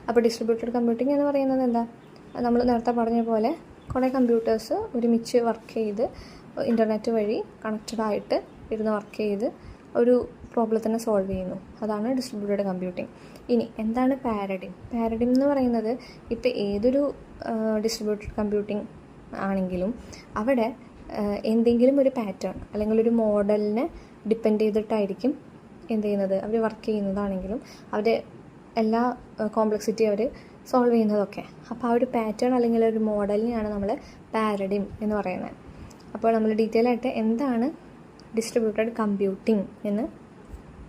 അപ്പോൾ distributed computing എന്ന് പറയുന്നത് എന്താ, നമ്മൾ നേരത്തെ പറഞ്ഞ പോലെ കുറേ കമ്പ്യൂട്ടേഴ്സ് ഒരുമിച്ച് വർക്ക് ചെയ്ത് ഇൻ്റർനെറ്റ് വഴി കണക്റ്റഡ് ആയിട്ട് ഇരുന്ന് വർക്ക് ചെയ്ത് ഒരു പ്രോബ്ലത്തിനെ സോൾവ് ചെയ്യുന്നു. അതാണ് ഡിസ്ട്രിബ്യൂട്ടഡ് കമ്പ്യൂട്ടിംഗ്. ഇനി എന്താണ് പാരഡിം? പാരഡിം എന്ന് പറയുന്നത് ഇപ്പോൾ ഏതൊരു ഡിസ്ട്രിബ്യൂട്ടഡ് കമ്പ്യൂട്ടിംഗ് ആണെങ്കിലും അവിടെ എന്തെങ്കിലും ഒരു പാറ്റേൺ അല്ലെങ്കിൽ ഒരു മോഡലിനെ ഡിപ്പെൻഡ് ചെയ്തിട്ടായിരിക്കും എന്ത് ചെയ്യുന്നത്, അവർ വർക്ക് ചെയ്യുന്നതാണെങ്കിലും അവരുടെ എല്ലാ കോംപ്ലക്സിറ്റി അവർ സോൾവ് ചെയ്യുന്നതൊക്കെ. അപ്പോൾ ആ ഒരു പാറ്റേൺ അല്ലെങ്കിൽ ഒരു മോഡലിനെയാണ് നമ്മൾ പാരഡിം എന്ന് പറയുന്നത്. അപ്പോൾ നമ്മൾ ഡീറ്റെയിൽ ആയിട്ട് എന്താണ് ഡിസ്ട്രിബ്യൂട്ടഡ് കമ്പ്യൂട്ടിംഗ് എന്ന്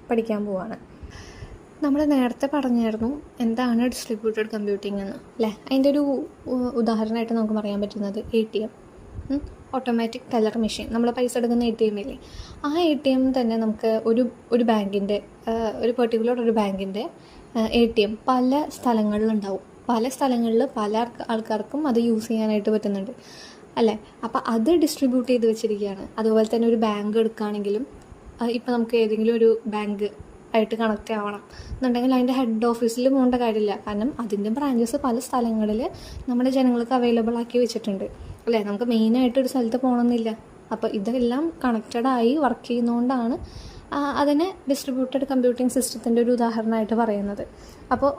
പഠിക്കാൻ പോവാണ്. നമ്മൾ നേരത്തെ പറഞ്ഞായിരുന്നു എന്താണ് ഡിസ്ട്രിബ്യൂട്ടഡ് കമ്പ്യൂട്ടിംഗ് എന്ന് അല്ലേ. അതിൻ്റെ ഒരു ഉദാഹരണമായിട്ട് നമുക്ക് പറയാൻ പറ്റുന്നത് ATM, ഓട്ടോമാറ്റിക് ടെല്ലർ മെഷീൻ. നമ്മൾ പൈസ എടുക്കുന്ന ATM ഇല്ലേ, ആ ATM തന്നെ നമുക്ക് ഒരു ബാങ്കിൻ്റെ ഒരു പെർട്ടിക്കുലർ ഒരു ബാങ്കിൻ്റെ ATM പല സ്ഥലങ്ങളിലുണ്ടാവും. പല സ്ഥലങ്ങളിൽ പല ആൾക്കാർക്കും അത് യൂസ് ചെയ്യാനായിട്ട് പറ്റുന്നുണ്ട് അല്ലേ. അപ്പോൾ അത് ഡിസ്ട്രിബ്യൂട്ട് ചെയ്ത് വെച്ചിരിക്കുകയാണ്. അതുപോലെ തന്നെ ഒരു ബാങ്ക് എടുക്കുകയാണെങ്കിലും ഇപ്പോൾ നമുക്ക് ഏതെങ്കിലും ഒരു ബാങ്ക് ആയിട്ട് കണക്റ്റ് ആവണം എന്നുണ്ടെങ്കിൽ അതിൻ്റെ ഹെഡ് ഓഫീസിൽ പോകേണ്ട കാര്യമില്ല. കാരണം അതിൻ്റെ ബ്രാഞ്ചസ് പല സ്ഥലങ്ങളിൽ നമ്മുടെ ജനങ്ങൾക്ക് അവൈലബിൾ ആക്കി വെച്ചിട്ടുണ്ട് അല്ലേ. നമുക്ക് മെയിനായിട്ട് ഒരു സ്ഥലത്ത് പോകണമെന്നില്ല. അപ്പോൾ ഇതെല്ലാം കണക്റ്റഡായി വർക്ക് ചെയ്യുന്നതുകൊണ്ടാണ് അതിനെ ഡിസ്ട്രിബ്യൂട്ടഡ് കമ്പ്യൂട്ടിംഗ് സിസ്റ്റത്തിൻ്റെ ഒരു ഉദാഹരണമായിട്ട് പറയുന്നത്. അപ്പോൾ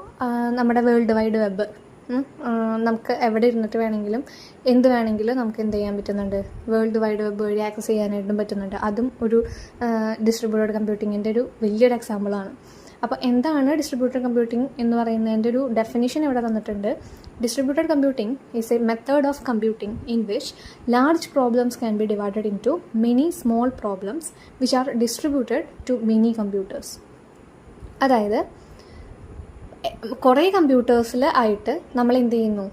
നമ്മുടെ വേൾഡ് വൈഡ് വെബ് നമുക്ക് എവിടെ ഇരുന്നിട്ട് വേണമെങ്കിലും എന്ത് വേണമെങ്കിലും നമുക്ക് എന്ത് ചെയ്യാൻ പറ്റുന്നുണ്ട്, വേൾഡ് വൈഡ് വെബ് വഴി ആക്സസ് ചെയ്യാനായിട്ടും പറ്റുന്നുണ്ട്. അതും ഒരു ഡിസ്ട്രിബ്യൂട്ടഡ് കമ്പ്യൂട്ടിങ്ങിൻ്റെ ഒരു വലിയൊരു എക്സാമ്പിളാണ്. അപ്പോൾ എന്താണ് ഡിസ്ട്രിബ്യൂട്ടഡ് കമ്പ്യൂട്ടിംഗ് എന്ന് പറയുന്നതിൻ്റെ ഒരു ഡെഫിനിഷൻ ഇവിടെ തന്നിട്ടുണ്ട്. Distributed computing is a method of computing in which large problems can be divided in to many small problems which are distributed to many computers. അതായത് കുറേ കമ്പ്യൂട്ടേഴ്സിൽ ആയിട്ട് നമ്മൾ എന്ത് ചെയ്യുന്നു,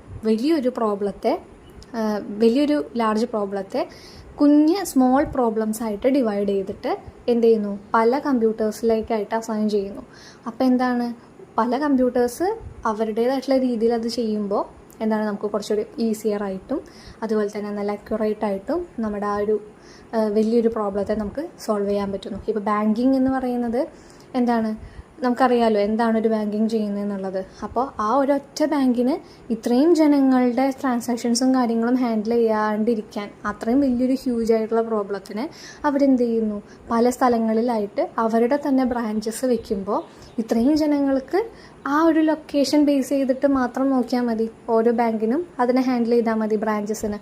വലിയൊരു ലാർജ് പ്രോബ്ലത്തെ കുഞ്ഞ് സ്മോൾ പ്രോബ്ലംസ് ആയിട്ട് ഡിവൈഡ് ചെയ്തിട്ട് എന്ത് ചെയ്യുന്നു, പല കമ്പ്യൂട്ടേഴ്സിലേക്കായിട്ട് അസൈൻ ചെയ്യുന്നു. അപ്പോൾ എന്താണ്, പല കമ്പ്യൂട്ടേഴ്സ് അവരുടേതായിട്ടുള്ള രീതിയിൽ അത് ചെയ്യുമ്പോൾ എന്താണ്, നമുക്ക് കുറച്ചുകൂടി ഈസിയർ ആയിട്ടും അതുപോലെ തന്നെ നല്ല അക്യുറേറ്റ് ആയിട്ടും നമ്മുടെ ആ ഒരു വലിയൊരു പ്രോബ്ലത്തെ നമുക്ക് സോൾവ് ചെയ്യാൻ പറ്റുന്നു. ഇപ്പോൾ ബാങ്കിങ് എന്ന് പറയുന്നത് എന്താണ്, നമുക്കറിയാമല്ലോ എന്താണ് ഒരു ബാങ്കിങ് ചെയ്യുന്നത് എന്നുള്ളത്. അപ്പോൾ ആ ഒരൊറ്റ ബാങ്കിന് ഇത്രയും ജനങ്ങളുടെ ട്രാൻസാക്ഷൻസും കാര്യങ്ങളും ഹാൻഡിൽ ചെയ്യാണ്ടിരിക്കാൻ, അത്രയും വലിയൊരു ഹ്യൂജ് ആയിട്ടുള്ള പ്രോബ്ലത്തിന് അവരെന്ത് ചെയ്യുന്നു, പല സ്ഥലങ്ങളിലായിട്ട് അവരുടെ തന്നെ ബ്രാഞ്ചസ് വെക്കുമ്പോൾ ഇത്രയും ജനങ്ങൾക്ക് ആ ഒരു ലൊക്കേഷൻ ബേസ് ചെയ്തിട്ട് മാത്രം നോക്കിയാൽ മതി. ഓരോ ബാങ്കിനും അതിനെ ഹാൻഡിൽ ചെയ്താൽ മതി ബ്രാഞ്ചസിന്.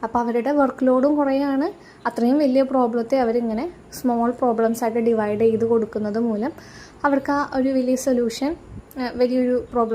അപ്പോൾ അവരുടെ വർക്ക് ലോഡും കുറയാണ്. അത്രയും വലിയ പ്രോബ്ലത്തെ അവരിങ്ങനെ സ്മോൾ പ്രോബ്ലംസ് ആയിട്ട് ഡിവൈഡ് ചെയ്ത് കൊടുക്കുന്നത് മൂലം അവർക്ക് ആ ഒരു വലിയ സൊല്യൂഷൻ, വലിയൊരു പ്രോബ്ലം